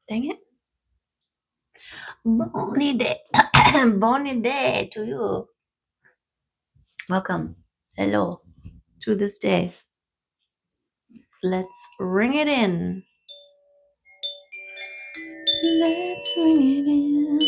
Dang it. Bonny day. Bonny day to you. Welcome. Hello to this day. Let's ring it in. Let's ring it in.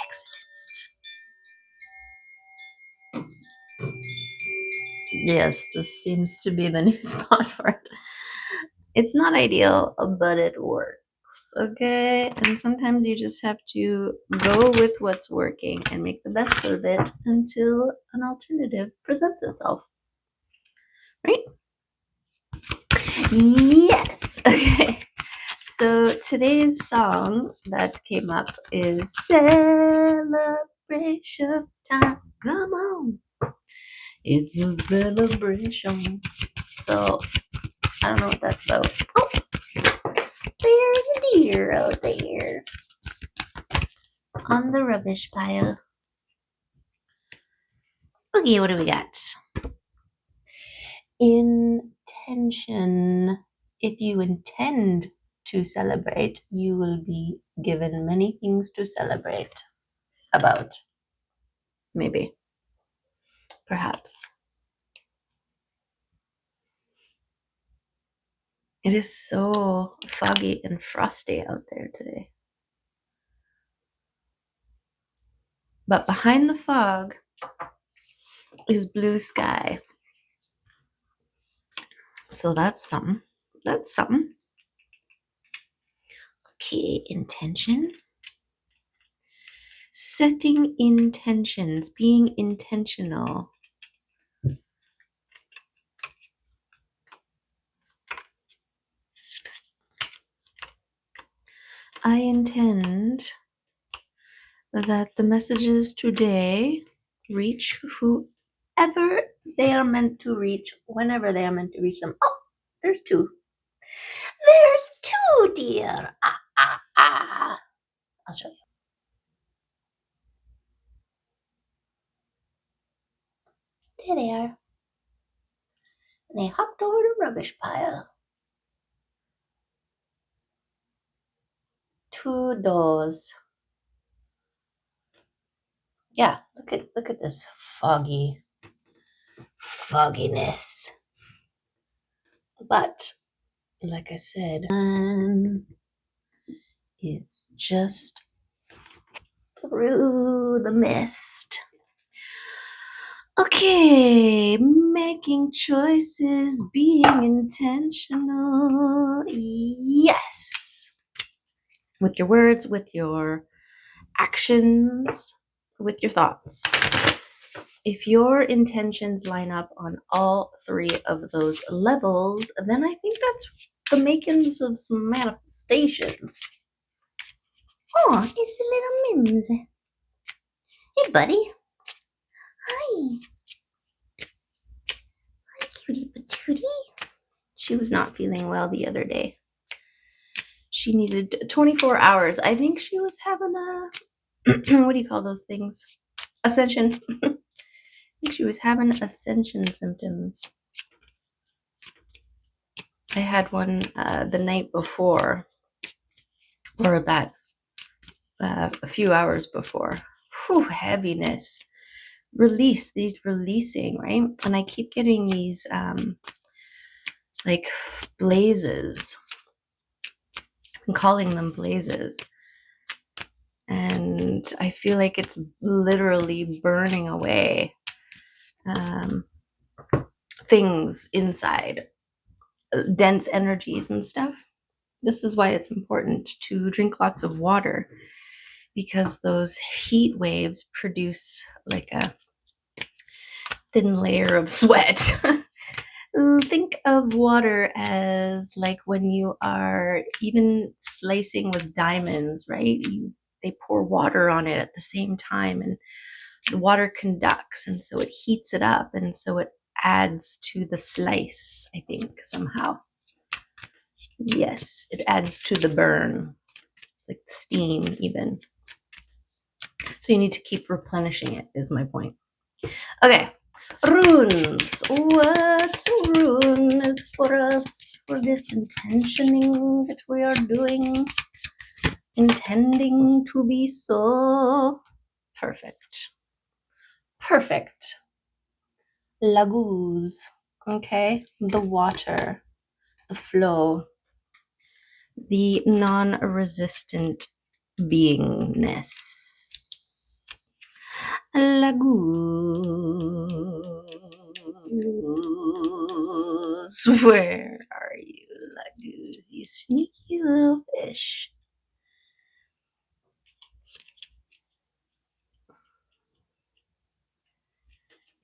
Excellent. Yes, this seems to be the new spot for it. It's not ideal, but it works. Okay, and sometimes you just have to go with what's working and make the best of it until an alternative presents itself. Right? Yes. Okay. So today's song that came up is Celebration Time. Come on. It's a celebration. So I don't know what that's about. Oh, there's a deer out there on the rubbish pile. Okay, what do we got? Intention. If you intend to celebrate, you will be given many things to celebrate about. Maybe. Perhaps. It is so foggy and frosty out there today. But behind the fog is blue sky. So that's something. That's something. Okay, intention. Setting intentions, being intentional. I intend that the messages today reach whoever they are meant to reach, whenever they are meant to reach them. Oh, there's two. There's two, dear. I'll show you. There they are. And they hopped over the rubbish pile. Two doors. Yeah, look at this fogginess. But like I said, it's just through the mist. Okay, making choices, being intentional. Yes. With your words, with your actions, with your thoughts. If your intentions line up on all three of those levels, then I think that's the makings of some manifestations. Oh, it's a little Mims. Hey, buddy. Hi. Hi, cutie patootie. She was not feeling well the other day. She needed 24 hours. I think she was having a, what do you call those things? Ascension. I think she was having ascension symptoms. I had one the night before, or that a few hours before. Whew, heaviness. Releasing, right? And I keep getting these like blazes. I'm calling them blazes. And I feel like it's literally burning away things inside, dense energies and stuff. This is why it's important to drink lots of water, because those heat waves produce like a thin layer of sweat. Think of water as like when you are even slicing with diamonds, right? they pour water on it at the same time, and the water conducts, and so it heats it up, and so it adds to the slice, I think, somehow. Yes, it adds to the burn. It's like steam, even. So you need to keep replenishing it, is my point. Okay, runes. What rune is for us for this intentioning that we are doing? Intending to be so perfect. Perfect. Laguz. Okay, the water, the flow, the non-resistant beingness. Laguz. Where are you, Laguz? You sneaky little fish.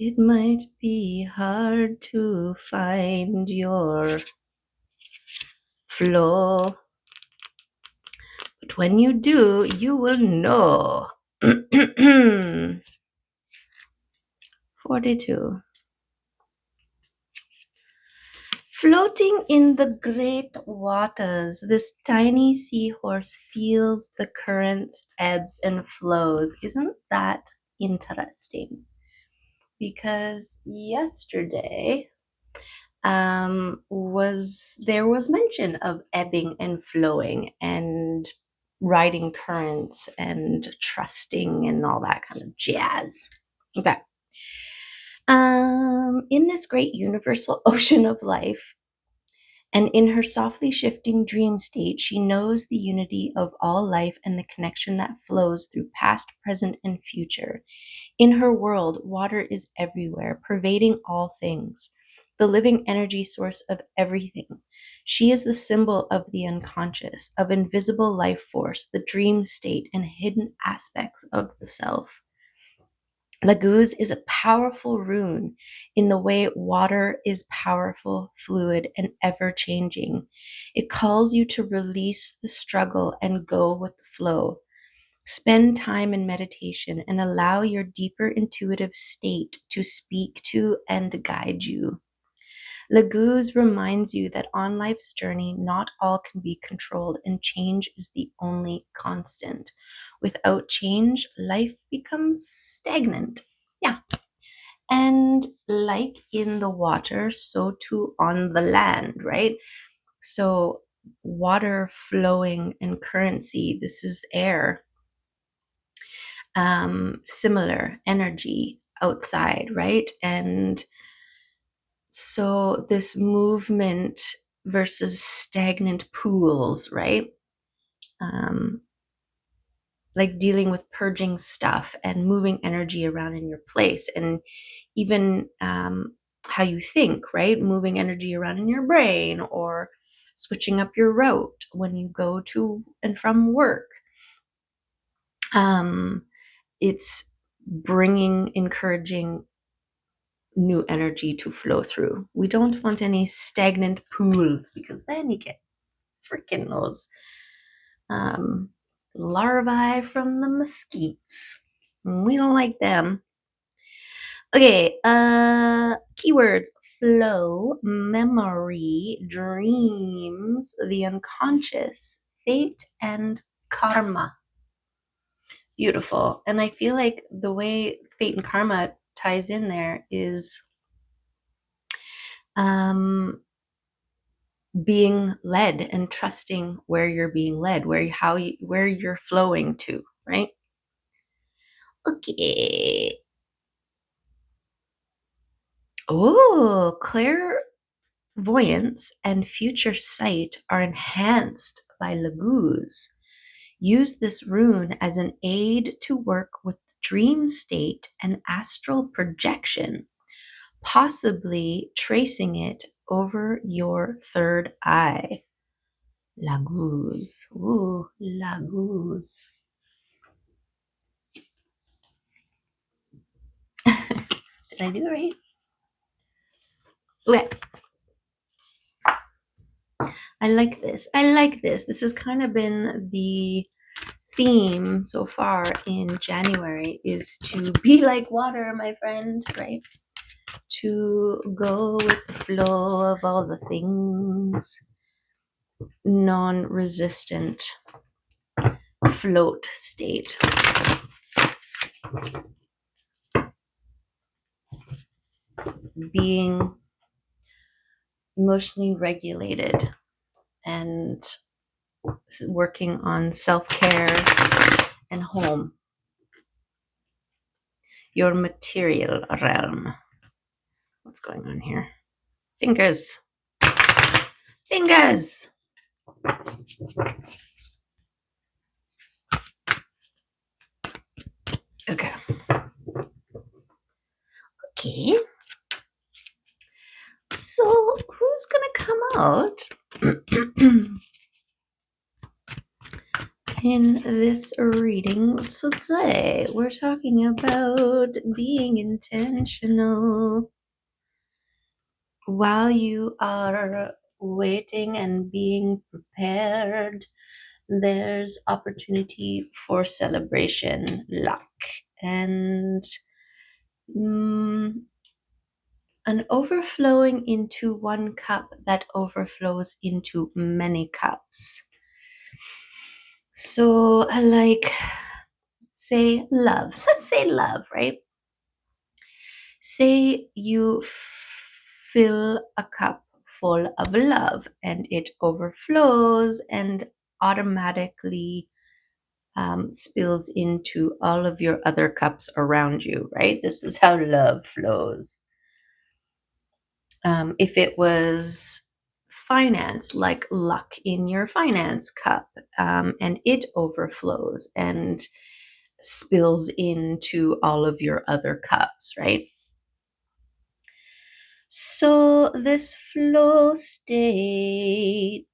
It might be hard to find your flow, but when you do, you will know. 42. Floating in the great waters, this tiny seahorse feels the currents, ebbs, and flows. Isn't that interesting? Because yesterday there was mention of ebbing and flowing and riding currents and trusting and all that kind of jazz. Okay. In this great universal ocean of life, and in her softly shifting dream state, she knows the unity of all life and the connection that flows through past, present, and future. In her world, water is everywhere, pervading all things, the living energy source of everything. She is the symbol of the unconscious, of invisible life force, the dream state, and hidden aspects of the self. Laguz is a powerful rune in the way water is powerful, fluid, and ever changing. It calls you to release the struggle and go with the flow. Spend time in meditation and allow your deeper intuitive state to speak to and guide you. Laguz reminds you that on life's journey, not all can be controlled, and change is the only constant. Without change, life becomes stagnant. Yeah. And like in the water, so too on the land, right? So water flowing and currency, this is air. Similar energy outside, right? And so this movement versus stagnant pools, right? Like dealing with purging stuff and moving energy around in your place, and even how you think, right? Moving energy around in your brain, or switching up your route when you go to and from work. It's encouraging new energy to flow through. We don't want any stagnant pools, because then you get freaking those larvae from the mosquitoes. We don't like them. Okay, keywords: flow, memory, dreams, the unconscious, fate, and karma. Beautiful. And I feel like the way fate and karma ties in there is being led and trusting where you're being led, where you're flowing to, right? Okay. Oh, clairvoyance and future sight are enhanced by Laguz. Use this rune as an aid to work with dream state and astral projection, possibly tracing it over your third eye. Laguz. Ooh, Laguz. Did I do it right? Okay. I like this. This has kind of been the theme so far in January is to be like water, my friend, right? To go with the flow of all the things, non-resistant float state. Being emotionally regulated and working on self-care and home. Your material realm. What's going on here? Fingers. Fingers. Okay. Okay. So who's gonna come out in this reading? Let's say we're talking about being intentional while you are waiting and being prepared. There's opportunity for celebration, luck, and an overflowing into one cup that overflows into many cups. So I like, say love. Let's say love, right? Say you fill a cup full of love and it overflows and automatically spills into all of your other cups around you, right? This is how love flows. If it was finance, like luck in your finance cup, and it overflows and spills into all of your other cups, right? So this flow state,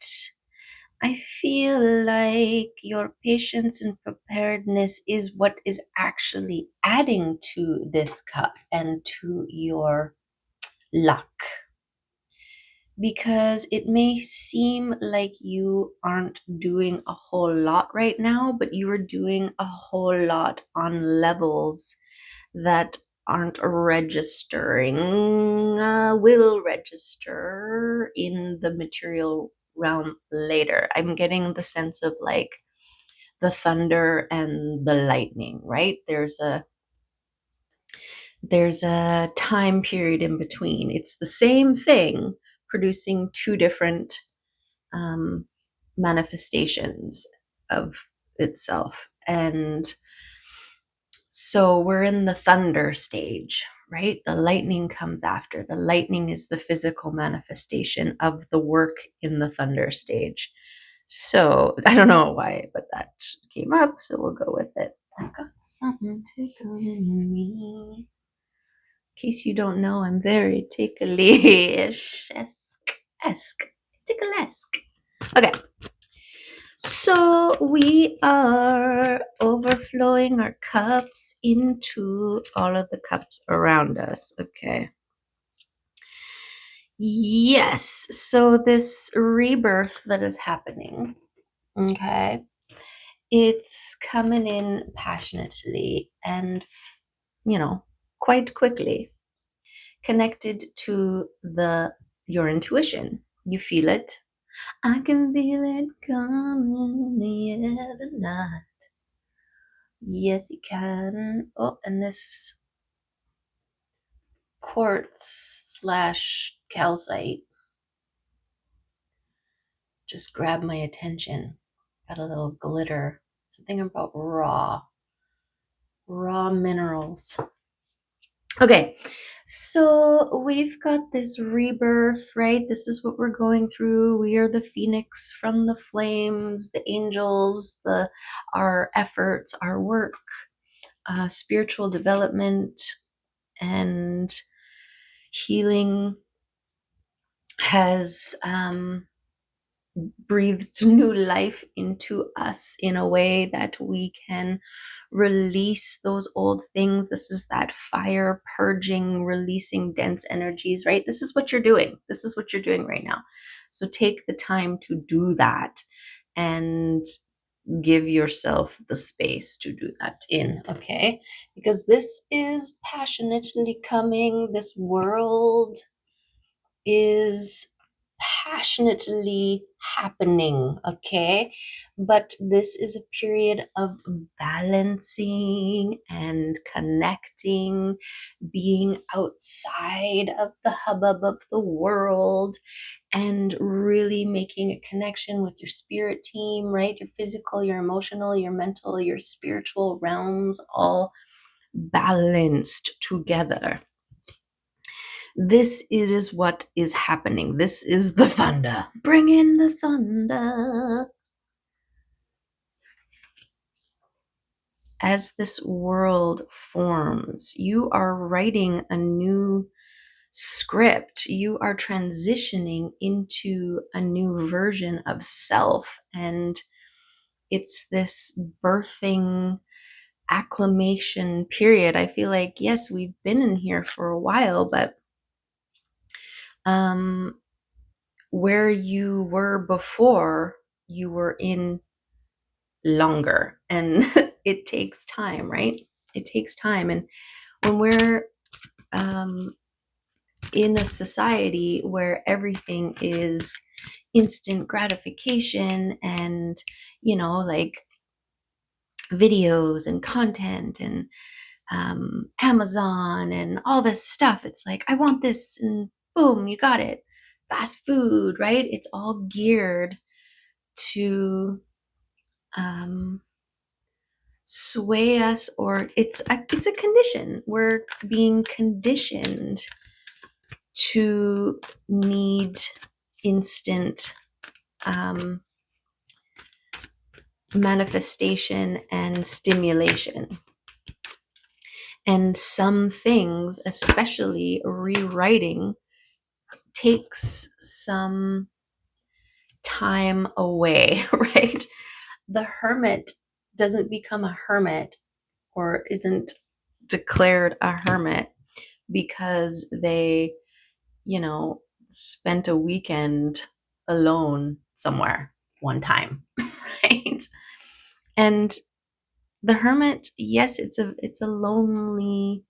I feel like your patience and preparedness is what is actually adding to this cup and to your luck. Because it may seem like you aren't doing a whole lot right now, but you are doing a whole lot on levels that aren't registering, will register in the material realm later. I'm getting the sense of like the thunder and the lightning, right? There's a time period in between. It's the same thing producing two different manifestations of itself. And so we're in the thunder stage, right? The lightning comes after. The lightning is the physical manifestation of the work in the thunder stage. So I don't know why, but that came up, so we'll go with it. I've got something tickling me. In case you don't know, I'm very ticklish esque. Ticklesque. Okay. So we are overflowing our cups into all of the cups around us. Okay. Yes. So this rebirth that is happening, okay, it's coming in passionately and, quite quickly, connected to your intuition. You feel it. I can feel it coming the other night. Yes, you can. Oh, and this quartz slash calcite just grabbed my attention. Got a little glitter. Something about raw minerals. Okay, so we've got this rebirth, right? This is what we're going through. We are the phoenix from the flames, the angels, our efforts, our work, spiritual development, and healing has breathed new life into us in a way that we can release those old things. This is that fire purging, releasing dense energies, right? This is what you're doing. This is what you're doing right now. So take the time to do that and give yourself the space to do that in, okay? Because this is passionately coming. This world is passionately happening, okay? But this is a period of balancing and connecting, being outside of the hubbub of the world, and really making a connection with your spirit team, right? Your physical, your emotional, your mental, your spiritual realms, all balanced together. This is what is happening. This is the thunder. Bring in the thunder. As this world forms, you are writing a new script. You are transitioning into a new version of self. And it's this birthing acclimation period. I feel like, yes, we've been in here for a while, but where you were before, you were in longer, and it takes time, right? It takes time. And when we're in a society where everything is instant gratification and, like videos and content and Amazon and all this stuff, it's like, I want this, and boom, you got it. Fast food, right? It's all geared to sway us, or it's a condition. We're being conditioned to need instant manifestation and stimulation. And some things, especially rewriting, takes some time away, right? The hermit doesn't become a hermit, or isn't declared a hermit because they, spent a weekend alone somewhere one time, right? And the hermit, yes, it's a lonely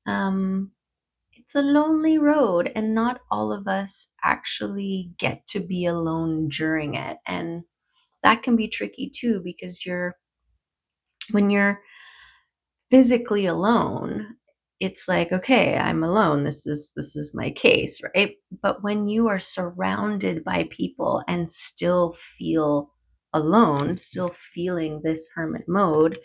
it's a lonely road, and not all of us actually get to be alone during it. And that can be tricky too, because when you're physically alone, it's like, okay, I'm alone. This is my case, right? But when you are surrounded by people and still feel alone, still feeling this hermit mode,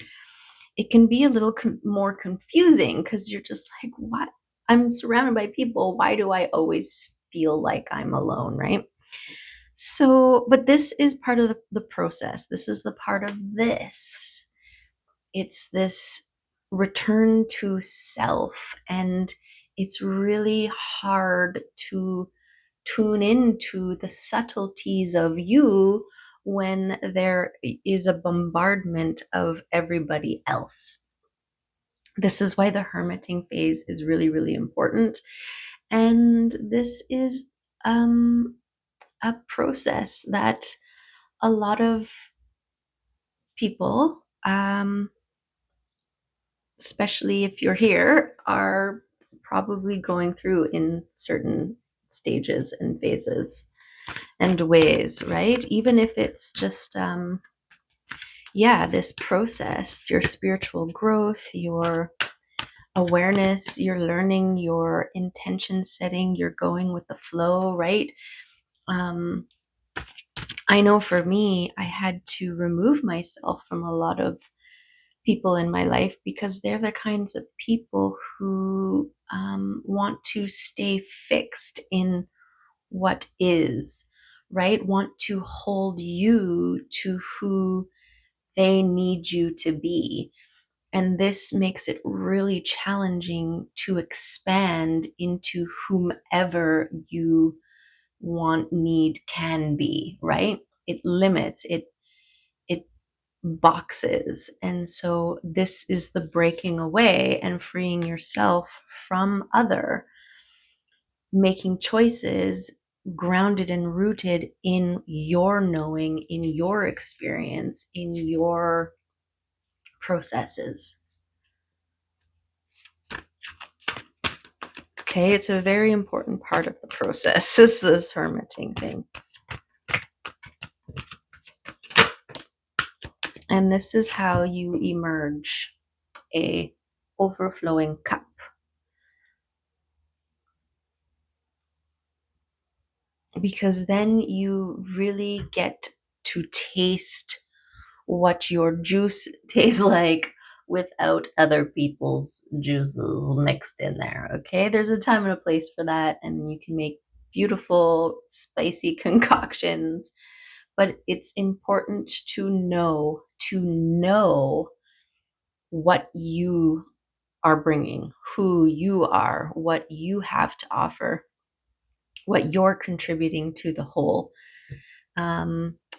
it can be a little more confusing, because you're just like, what? I'm surrounded by people. Why do I always feel like I'm alone, right? So, but this is part of the process. This is the part of this. It's this return to self, and it's really hard to tune into the subtleties of you when there is a bombardment of everybody else. This is why the hermiting phase is really, really important. And this is a process that a lot of people, especially if you're here, are probably going through in certain stages and phases and ways, right? Even if it's just, this process, your spiritual growth, your awareness, you're learning, your intention setting, you're going with the flow, right? I know for me, I had to remove myself from a lot of people in my life, because they're the kinds of people who want to stay fixed in what is, right? Want to hold you to who they need you to be. And this makes it really challenging to expand into whomever you want, need, can be, right? It limits, it boxes. And so this is the breaking away and freeing yourself from other, making choices grounded and rooted in your knowing, in your experience, in your processes. Okay, it's a very important part of the process, is this hermiting thing. And this is how you emerge a overflowing cup. Because then you really get to taste what your juice tastes like without other people's juices mixed in there. Okay, there's a time and a place for that, and you can make beautiful spicy concoctions, but it's important to know what you are bringing, who you are, what you have to offer, what you're contributing to the whole,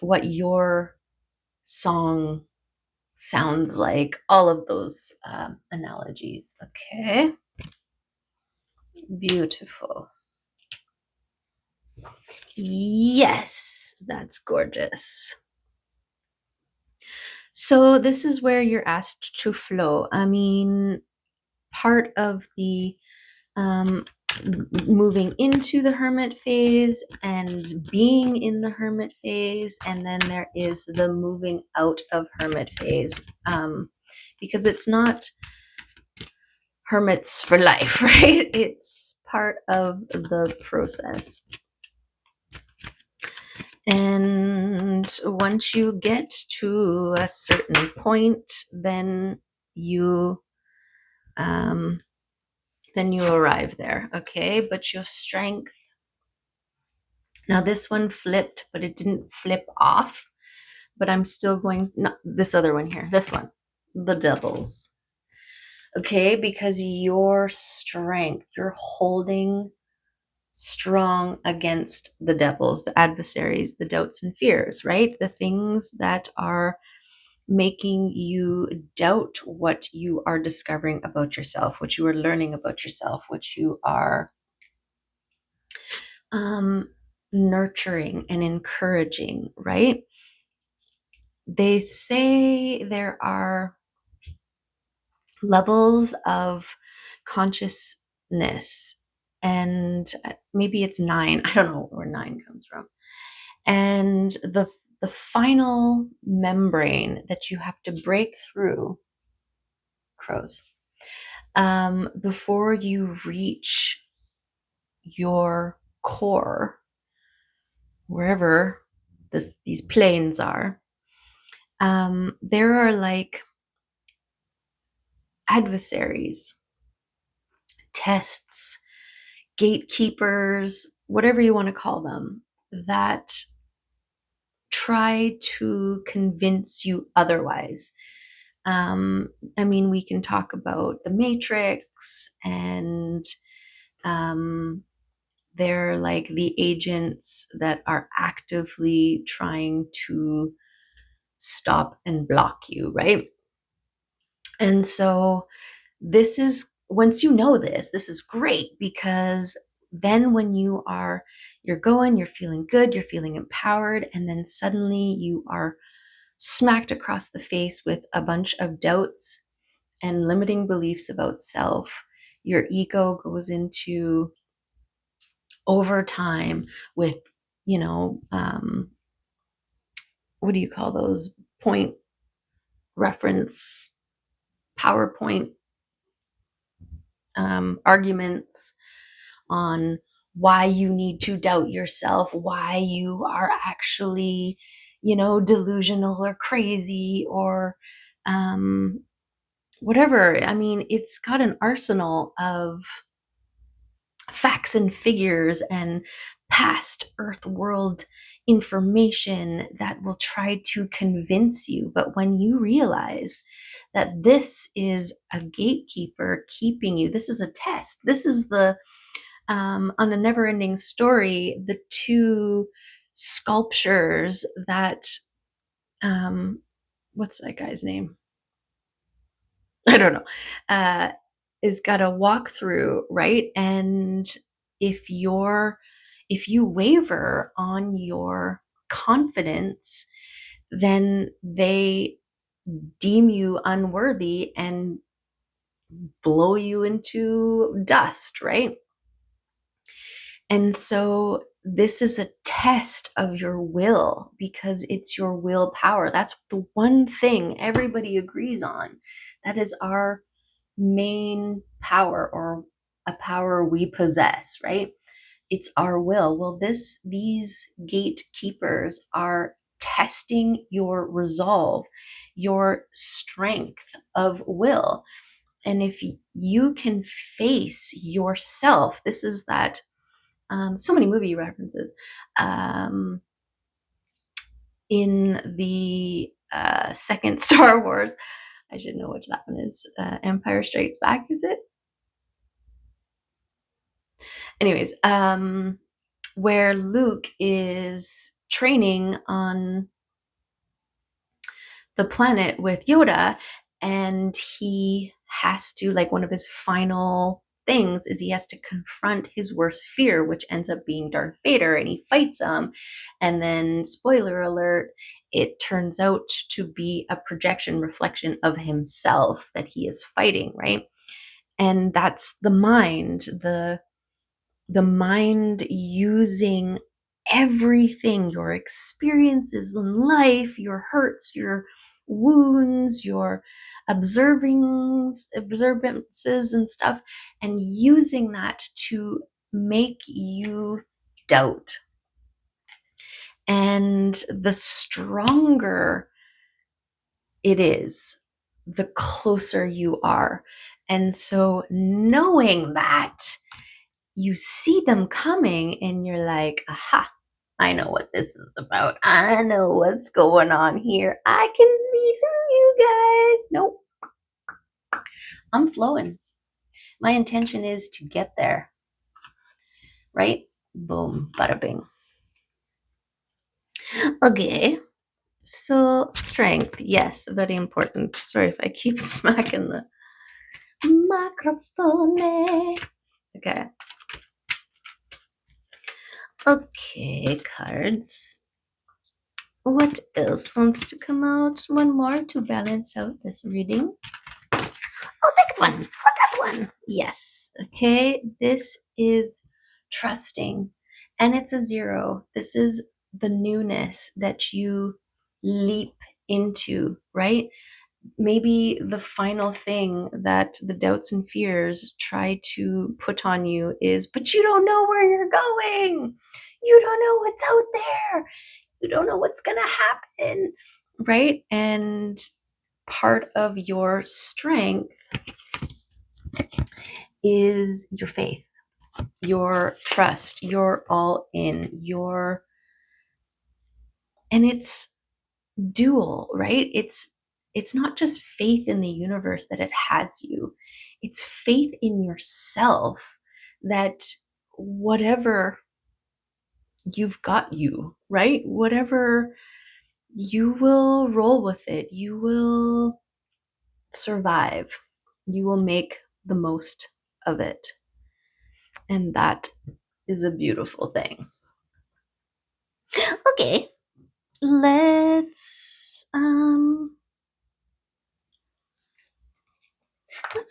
what your song sounds like, all of those analogies. Okay, beautiful. Yes, that's gorgeous. So this is where you're asked to flow. I mean, part of the moving into the hermit phase and being in the hermit phase, and then there is the moving out of hermit phase, because it's not hermits for life, right? It's part of the process. And once you get to a certain point, then you arrive there. Okay, but your strength, now this one flipped, but it didn't flip off, but I'm still going, not this other one here, this one, the devils. Okay, because your strength, you're holding strong against the devils, the adversaries, the doubts and fears, right? The things that are making you doubt what you are discovering about yourself, what you are learning about yourself, what you are nurturing and encouraging, right? They say there are levels of consciousness, and maybe it's 9. I don't know where 9 comes from. And the final membrane that you have to break through, crows, before you reach your core, wherever these planes are, there are like adversaries, tests, gatekeepers, whatever you want to call them, that try to convince you otherwise. I mean, we can talk about the Matrix, and they're like the agents that are actively trying to stop and block you, right? And so this is, once you know this is great, because then when you're going, you're feeling good, you're feeling empowered, and then suddenly you are smacked across the face with a bunch of doubts and limiting beliefs about self. Your ego goes into overtime with, what do you call those? Point reference, PowerPoint arguments on why you need to doubt yourself, why you are actually, delusional or crazy or whatever. I mean, it's got an arsenal of facts and figures and past earth world information that will try to convince you. But when you realize that this is a gatekeeper keeping you, this is a test, this is the on a never ending story, the two sculptures that what's that guy's name? I don't know. Is got to walk through, right? And if you're If you waver on your confidence, then they deem you unworthy and blow you into dust, right? And so this is a test of your will, because it's your willpower. That's the one thing everybody agrees on. That is our main power, or a power we possess, right? It's our will. Well, these gatekeepers are testing your resolve, your strength of will. And if you can face yourself, this is that, so many movie references. In the second Star Wars, I should know which that one is. Empire Strikes Back, is it? Anyways, where Luke is training on the planet with Yoda, and he has to, like, one of his final things is he has to confront his worst fear, which ends up being Darth Vader, and he fights him. And then, spoiler alert, it turns out to be a projection reflection of himself that he is fighting, right? And that's the mind, the mind using everything, your experiences in life, your hurts, your wounds, your observances and stuff, and using that to make you doubt. And the stronger it is, the closer you are. And so knowing that, you see them coming and you're like, aha, I know what this is about. I know what's going on here. I can see through you guys. Nope. I'm flowing. My intention is to get there. Right? Boom, bada bing. Okay. So strength, yes, very important. Sorry if I keep smacking the microphone. Okay. Okay, cards. What else wants to come out? One more to balance out this reading. Oh, that one. Oh, that one. Yes. Okay. This is trusting. And it's a 0. This is the newness that you leap into, right? Maybe the final thing that the doubts and fears try to put on you is, but you don't know where you're going. You don't know what's out there. You don't know what's going to happen, right? And part of your strength is your faith, your trust, your all in, and it's dual, right? It's not just faith in the universe that it has you. It's faith in yourself that whatever you've got you, right? Whatever, you will roll with it. You will survive. You will make the most of it. And that is a beautiful thing. Okay. Let's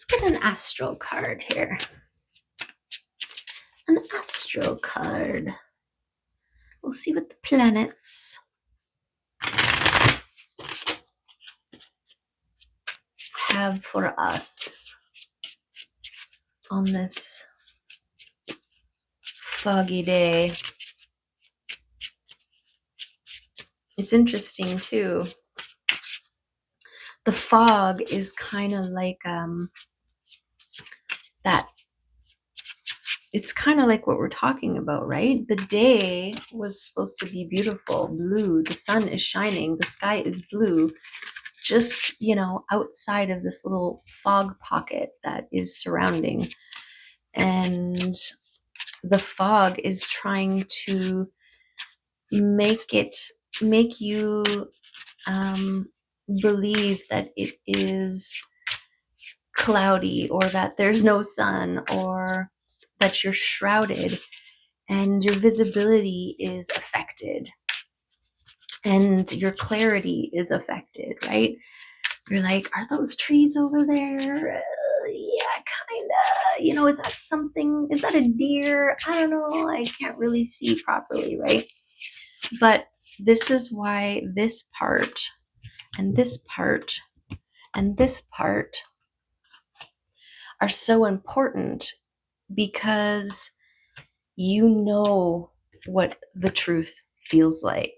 get an astral card here. An astral card. We'll see what the planets have for us on this foggy day. It's interesting too. The fog is kind of like that. It's kind of like what we're talking about, right? The day was supposed to be beautiful, blue. The sun is shining. The sky is blue. Just, outside of this little fog pocket that is surrounding. And the fog is trying to make you believe that it is cloudy, or that there's no sun, or that you're shrouded. and your visibility is affected, and your clarity is affected, right? You're like, are those trees over there? Yeah, kind of. Is that something? Is that a deer? I don't know. I can't really see properly, right? But this is why this part and this part and this part are so important, because you know what the truth feels like.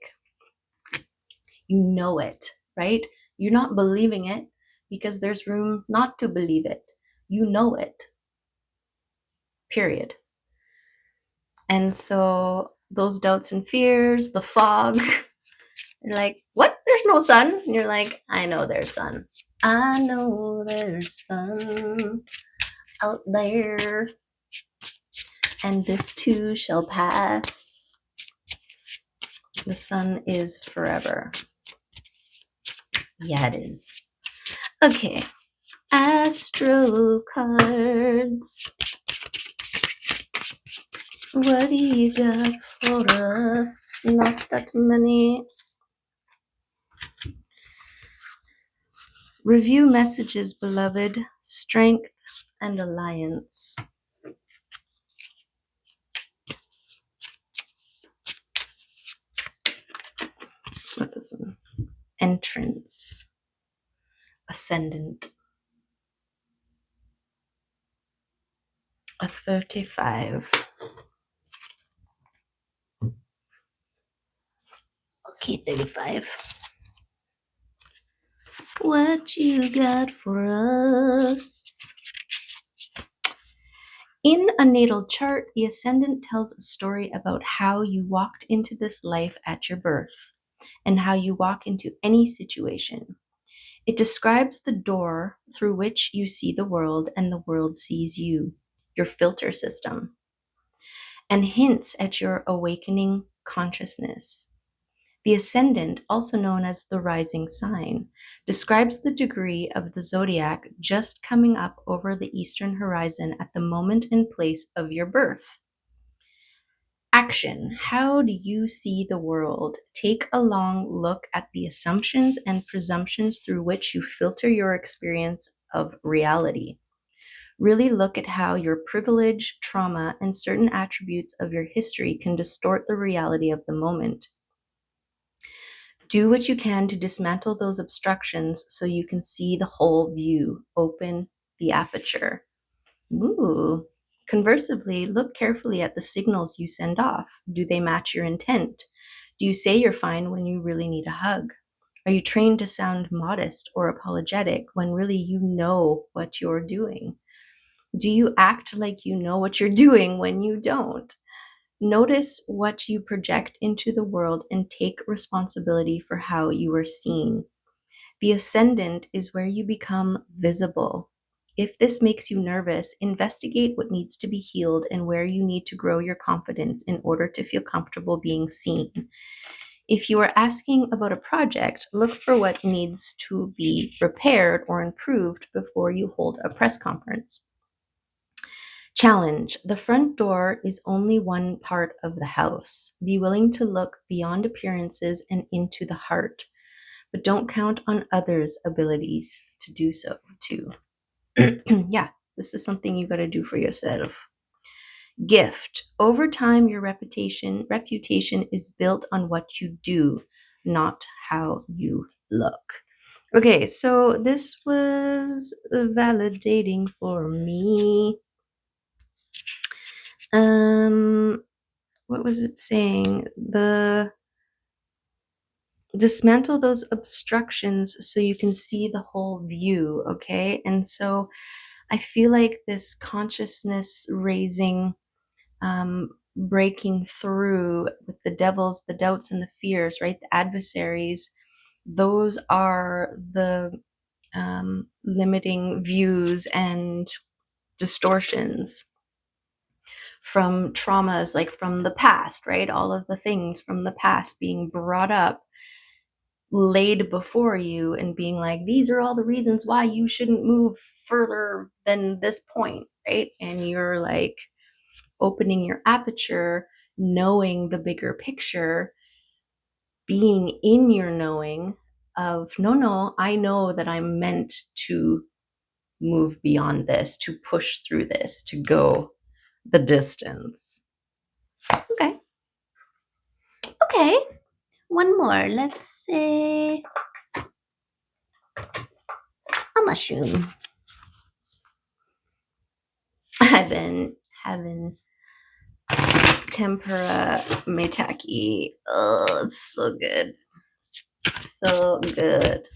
You know it, right? You're not believing it because there's room not to believe it. You know it, period. And so those doubts and fears, the fog, you're like, what? There's no sun. And you're like, I know there's sun. I know there's sun out there, and this too shall pass. The sun is forever. Yeah, it is. Okay. Astro cards. What do you got for us? Not that many. Review messages, beloved. Strength and alliance. What's this one? Entrance. Ascendant. A 35. Okay, 35. What you got for us? In a natal chart, the ascendant tells a story about how you walked into this life at your birth, and how you walk into any situation. It describes the door through which you see the world and the world sees you, your filter system, and hints at your awakening consciousness. The ascendant, also known as the rising sign, describes the degree of the zodiac just coming up over the eastern horizon at the moment and place of your birth. Action. How do you see the world? Take a long look at the assumptions and presumptions through which you filter your experience of reality. Really look at how your privilege, trauma, and certain attributes of your history can distort the reality of the moment. Do what you can to dismantle those obstructions so you can see the whole view. Open the aperture. Ooh. Conversely, look carefully at the signals you send off. Do they match your intent? Do you say you're fine when you really need a hug? Are you trained to sound modest or apologetic when really you know what you're doing? Do you act like you know what you're doing when you don't? Notice what you project into the world and take responsibility for how you are seen. The ascendant is where you become visible. If this makes you nervous, investigate what needs to be healed and where you need to grow your confidence in order to feel comfortable being seen. If you are asking about a project, look for what needs to be repaired or improved before you hold a press conference. Challenge. The front door is only one part of the house. Be willing to look beyond appearances and into the heart, but don't count on others' abilities to do so too. Yeah, this is something you got to do for yourself. Gift. Over time, your reputation is built on what you do, not how you look. Okay, so this was validating for me. What was it saying? Dismantle those obstructions so you can see the whole view, okay? And so I feel like this consciousness raising, breaking through with the devils, the doubts, and the fears, right? The adversaries, those are the limiting views and distortions from traumas, like from the past, right? All of the things from the past being brought up, laid before you, and being like, these are all the reasons why you shouldn't move further than this point, right? And you're like opening your aperture knowing the bigger picture, being in your knowing of, no, I know that I'm meant to move beyond this, to push through this, to go the distance. Okay. Okay. One more. Let's say a mushroom. I've been having tempura maitake. Oh, it's so good. So good.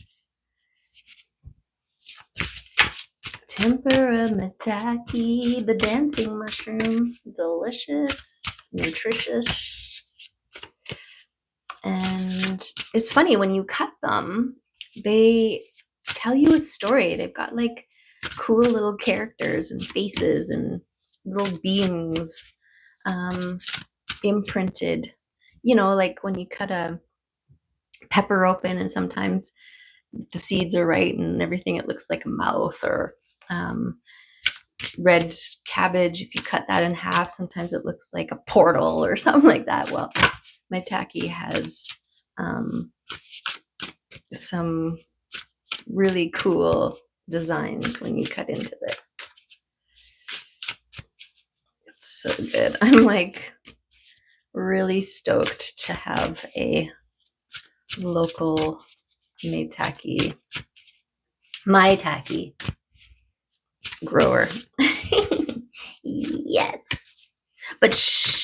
Tempura maitake, the dancing mushroom. Delicious, nutritious. And it's funny, when you cut them, they tell you a story. They've got like cool little characters and faces and little beings imprinted. You know, like when you cut a pepper open and sometimes the seeds are right and everything, it looks like a mouth. Or red cabbage, if you cut that in half, sometimes it looks like a portal or something like that. Well, maitake has some really cool designs when you cut into it. It's so good. I'm like really stoked to have a local maitake grower. Yes. But shh.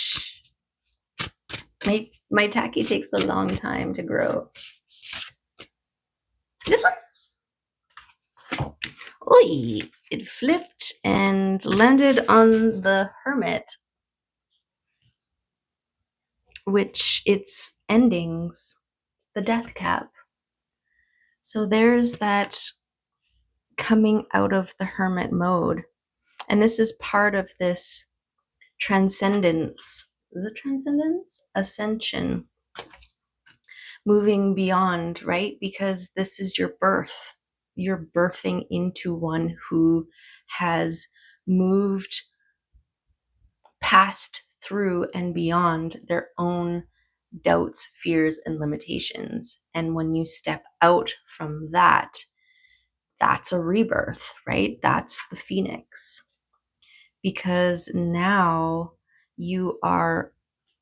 Maitake takes a long time to grow. This one? Oy, it flipped and landed on the hermit, which its endings, the death cap. So there's that coming out of the hermit mode. And this is part of this transcendence. Is it transcendence? Ascension. Moving beyond, right? Because this is your birth. You're birthing into one who has moved past, through, and beyond their own doubts, fears, and limitations. And when you step out from that, that's a rebirth, right? That's the phoenix. Because now you are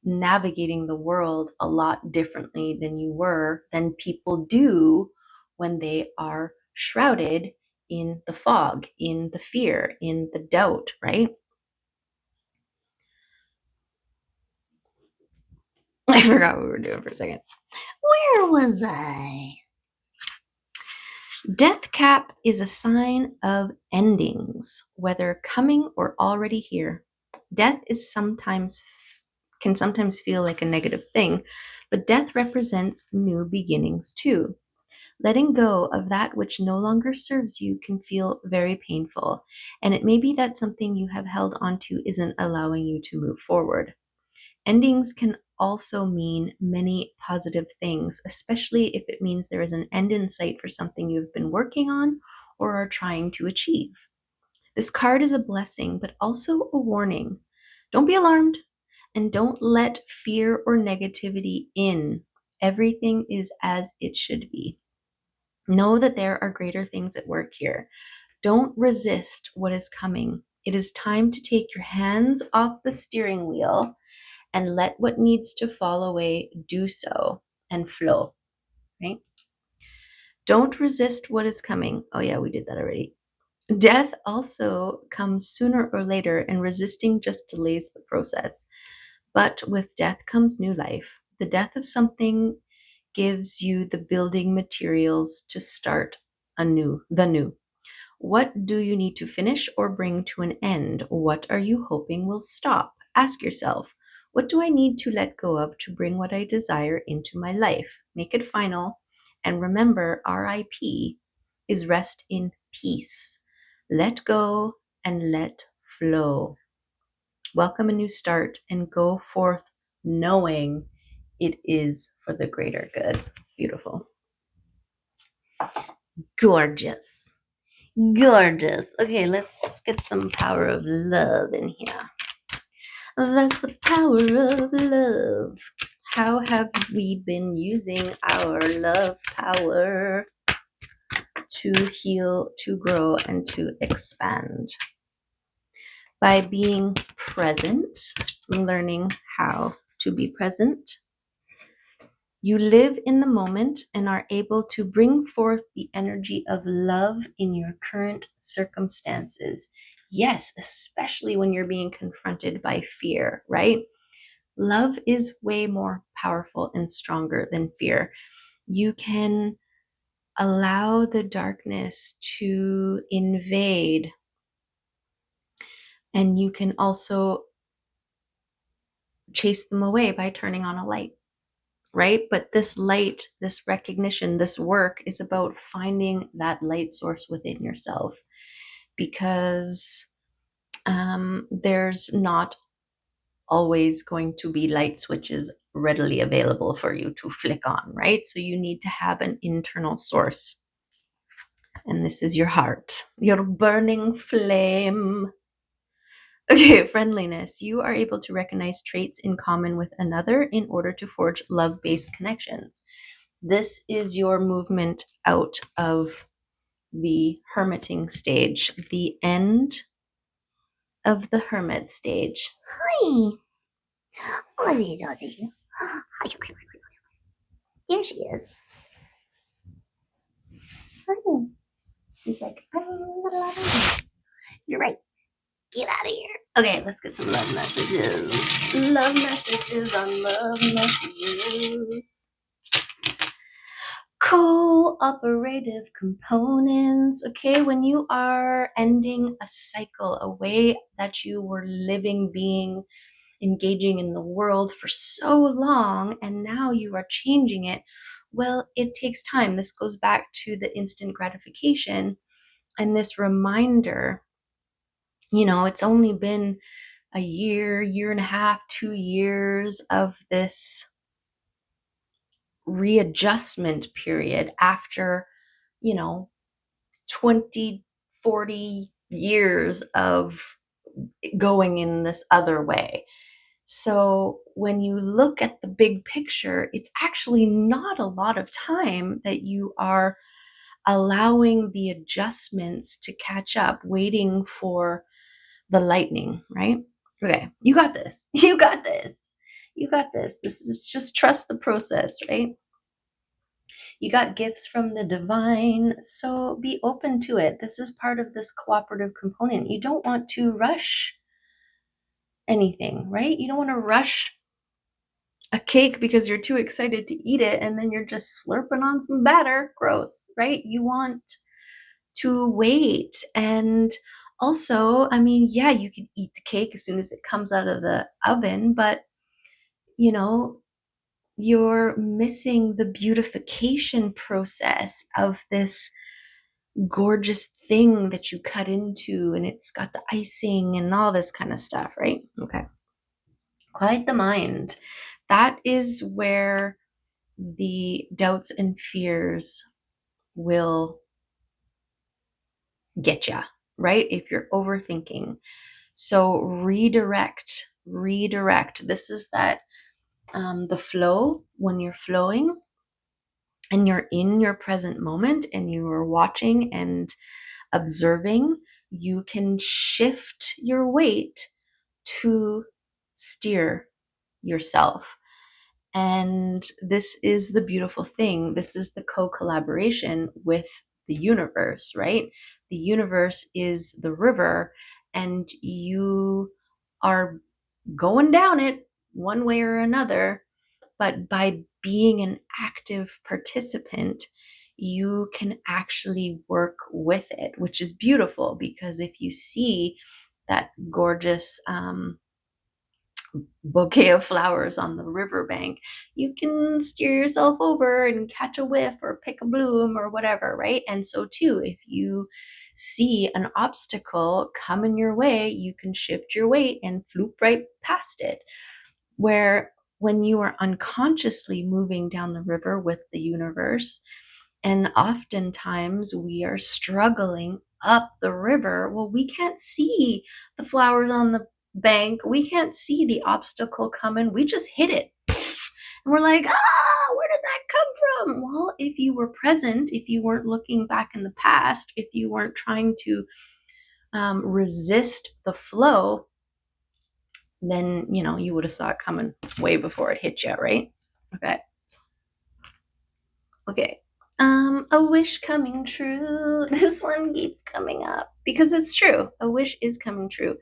navigating the world a lot differently than people do when they are shrouded in the fog, in the fear, in the doubt, right? I forgot what we were doing for a second. Where was I? Death cap is a sign of endings, whether coming or already here. Death can sometimes feel like a negative thing, but death represents new beginnings too. Letting go of that which no longer serves you can feel very painful, and it may be that something you have held onto isn't allowing you to move forward. Endings can also mean many positive things, especially if it means there is an end in sight for something you've been working on or are trying to achieve. This card is a blessing, but also a warning. Don't be alarmed and don't let fear or negativity in. Everything is as it should be. Know that there are greater things at work here. Don't resist what is coming. It is time to take your hands off the steering wheel and let what needs to fall away do so and flow, right? Don't resist what is coming. Oh yeah, we did that already. Death also comes sooner or later, and resisting just delays the process. But with death comes new life. The death of something gives you the building materials to start the new. What do you need to finish or bring to an end? What are you hoping will stop? Ask yourself, what do I need to let go of to bring what I desire into my life? Make it final. And remember, RIP is rest in peace. Let go and let flow. Welcome a new start and go forth knowing it is for the greater good. Beautiful. Gorgeous. Gorgeous. Okay, let's get some power of love in here. That's the power of love. How have we been using our love power to heal, to grow, and to expand? By being present, learning how to be present. You live in the moment and are able to bring forth the energy of love in your current circumstances. Yes, especially when you're being confronted by fear, right? Love is way more powerful and stronger than fear. You can allow the darkness to invade, and you can also chase them away by turning on a light, right? But this light, this recognition, this work is about finding that light source within yourself, because there's not always going to be light switches readily available for you to flick on, right? So you need to have an internal source. And this is your heart, your burning flame. Okay, friendliness. You are able to recognize traits in common with another in order to forge love-based connections. This is your movement out of the hermiting stage, the end of the hermit stage. Hi. Ozzy, Ozzy. Here she is. Hi. She's like, you're right. Get out of here. Okay, let's get some love messages. Love messages on love messages. Cooperative components. Okay, when you are ending a cycle, a way that you were living, being, engaging in the world for so long, and now you are changing it, well, it takes time. This goes back to the instant gratification and this reminder. It's only been a year, year and a half, 2 years of this readjustment period after, 20, 40 years of going in this other way. So when you look at the big picture, it's actually not a lot of time that you are allowing the adjustments to catch up, waiting for the lightning, right? Okay, you got this. You got this. You got this. This is just trust the process, right? You got gifts from the divine, so be open to it. This is part of this cooperative component. You don't want to rush anything, right? You don't want to rush a cake because you're too excited to eat it and then you're just slurping on some batter. Gross, right? You want to wait. And also, yeah, you can eat the cake as soon as it comes out of the oven, but you're missing the beautification process of this gorgeous thing that you cut into, and it's got the icing and all this kind of stuff, right? Okay. Quiet the mind. That is where the doubts and fears will get you, right? If you're overthinking. So redirect. This is that the flow. When you're flowing and you're in your present moment and you are watching and observing, you can shift your weight to steer yourself. And this is the beautiful thing. This is the co-collaboration with the universe, right? The universe is the river, and you are going down it one way or another. But by being an active participant, you can actually work with it, which is beautiful, because if you see that gorgeous bouquet of flowers on the riverbank, you can steer yourself over and catch a whiff or pick a bloom or whatever, right? And so too, if you see an obstacle coming your way, you can shift your weight and floop right past it. Where when you are unconsciously moving down the river with the universe, and oftentimes we are struggling up the river, well, we can't see the flowers on the bank. We can't see the obstacle coming. We just hit it. And we're like, where did that come from? Well, if you were present, if you weren't looking back in the past, if you weren't trying to resist the flow, then, you would have saw it coming way before it hit you, right? Okay. Okay. A wish coming true. This one keeps coming up because it's true. A wish is coming true.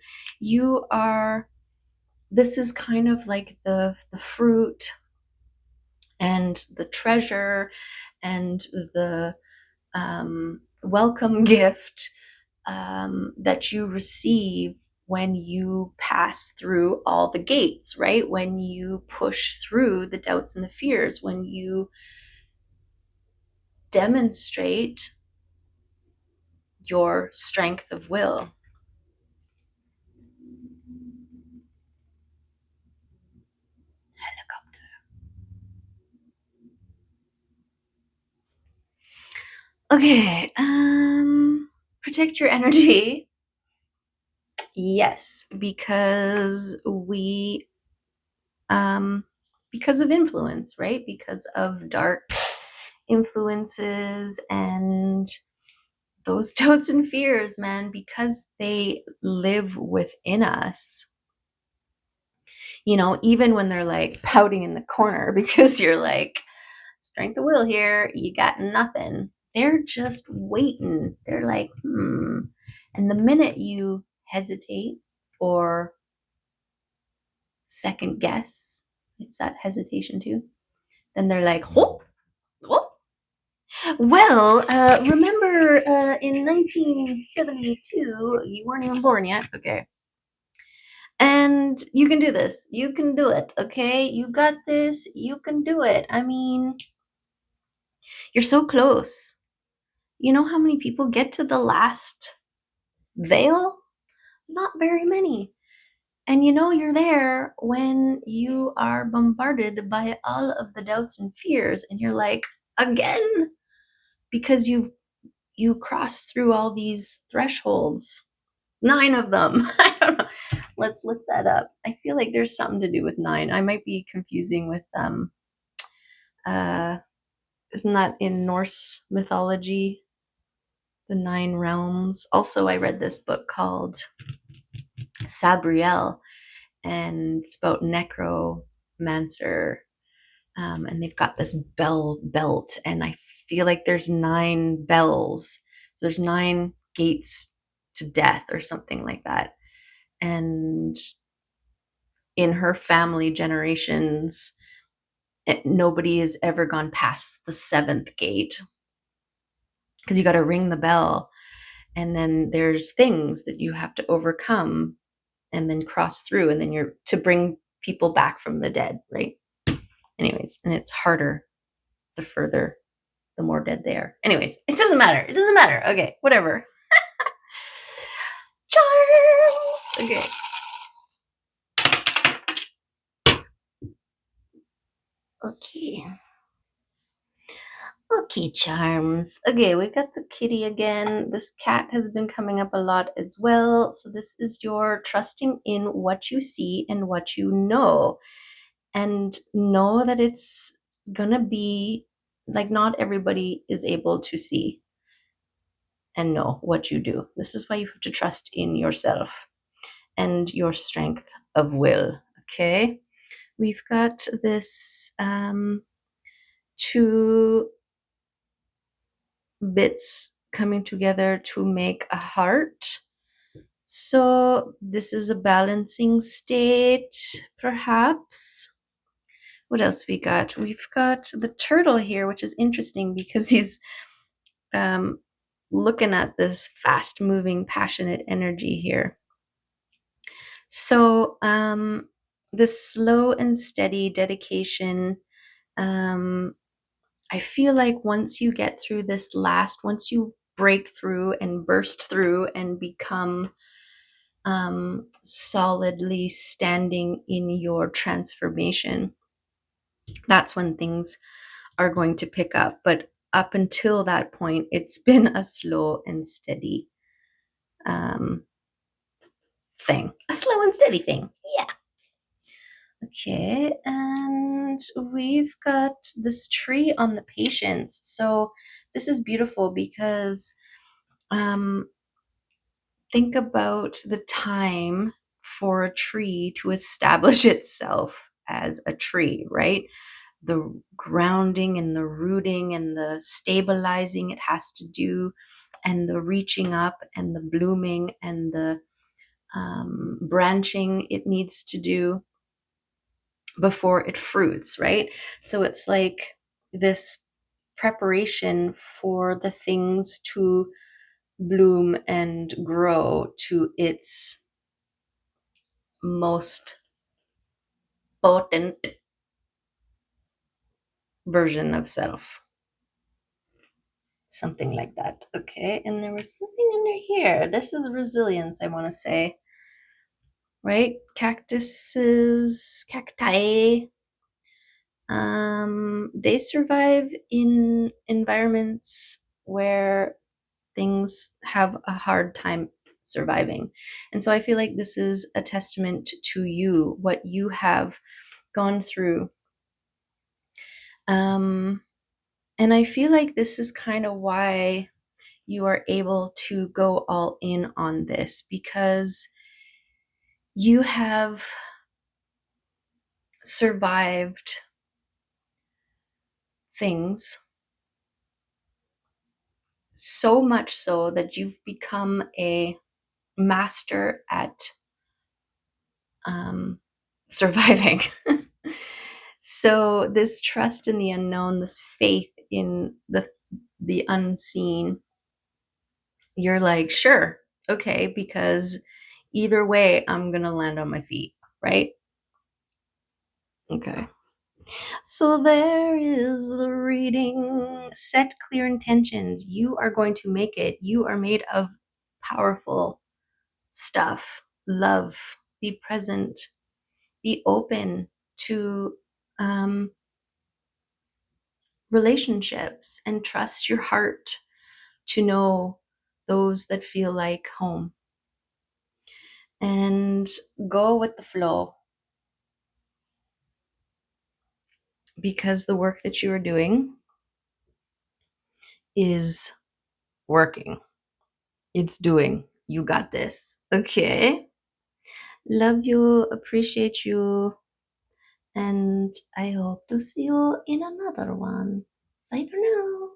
This is kind of like the fruit and the treasure and the welcome gift that you receive when you pass through all the gates, right? When you push through the doubts and the fears, when you demonstrate your strength of will. Okay, protect your energy. Yes, because because of influence, right? Because of dark influences and those doubts and fears, man, because they live within us. Even when they're like pouting in the corner because you're like, strength of will here, you got nothing. They're just waiting. They're like, And the minute you hesitate or second guess, it's that hesitation too, then they're like, oh. Well, remember in 1972, you weren't even born yet. Okay. And you can do this. You can do it. Okay. You got this. You can do it. I mean, you're so close. You know how many people get to the last veil? Not very many. And you're there when you are bombarded by all of the doubts and fears, and you're like, again, because you crossed through all these thresholds, 9 of them. I don't know. Let's look that up. I feel like there's something to do with 9. I might be confusing with isn't that in Norse mythology, the 9 realms? Also, I read this book called Sabriel, and it's about necromancer, and they've got this belt, and I feel like there's 9 bells, so there's 9 gates to death or something like that. And in her family generations, nobody has ever gone past the 7th gate, because you got to ring the bell, and then there's things that you have to overcome and then cross through, and then you're to bring people back from the dead, right? Anyways, and it's harder the more dead they are. Anyways, it doesn't matter. Okay, whatever. Charms. Okay. Okay, charms. Okay, we got the kitty again. This cat has been coming up a lot as well. So this is your trusting in what you see and what you know. And know that it's gonna be like, not everybody is able to see and know what you do. This is why you have to trust in yourself and your strength of will. Okay, we've got this 2 bits coming together to make a heart. So this is a balancing state, perhaps. What else we got? We've got the turtle here, which is interesting because he's looking at this fast moving, passionate energy here. So this slow and steady dedication, I feel like once you get through this once you break through and burst through and become solidly standing in your transformation, that's when things are going to pick up. But up until that point, it's been a slow and steady thing, a slow and steady thing. Yeah. Okay, and we've got this tree on the patience. So this is beautiful because um, think about the time for a tree to establish itself as a tree, right? The grounding and the rooting and the stabilizing it has to do, and the reaching up and the blooming and the branching it needs to do before it fruits, right? So it's like this preparation for the things to bloom and grow to its most potent version of self. Something like that. Okay, and there was something under here. This is resilience, I want to say. Right? Cactuses, cacti, they survive in environments where things have a hard time surviving. And so I feel like this is a testament to you, what you have gone through. And I feel like this is kind of why you are able to go all in on this, because you have survived things so much so that you've become a master at surviving. So this trust in the unknown, this faith in the unseen, you're like, sure, okay, because either way, I'm gonna land on my feet, right? Okay. So there is the reading. Set clear intentions. You are going to make it. You are made of powerful stuff. Love. Be present. Be open to um, relationships and trust your heart to know those that feel like home. And go with the flow, because the work that you are doing is working. It's doing. You got this. Okay. Love you, appreciate you, and I hope to see you in another one. Bye for now.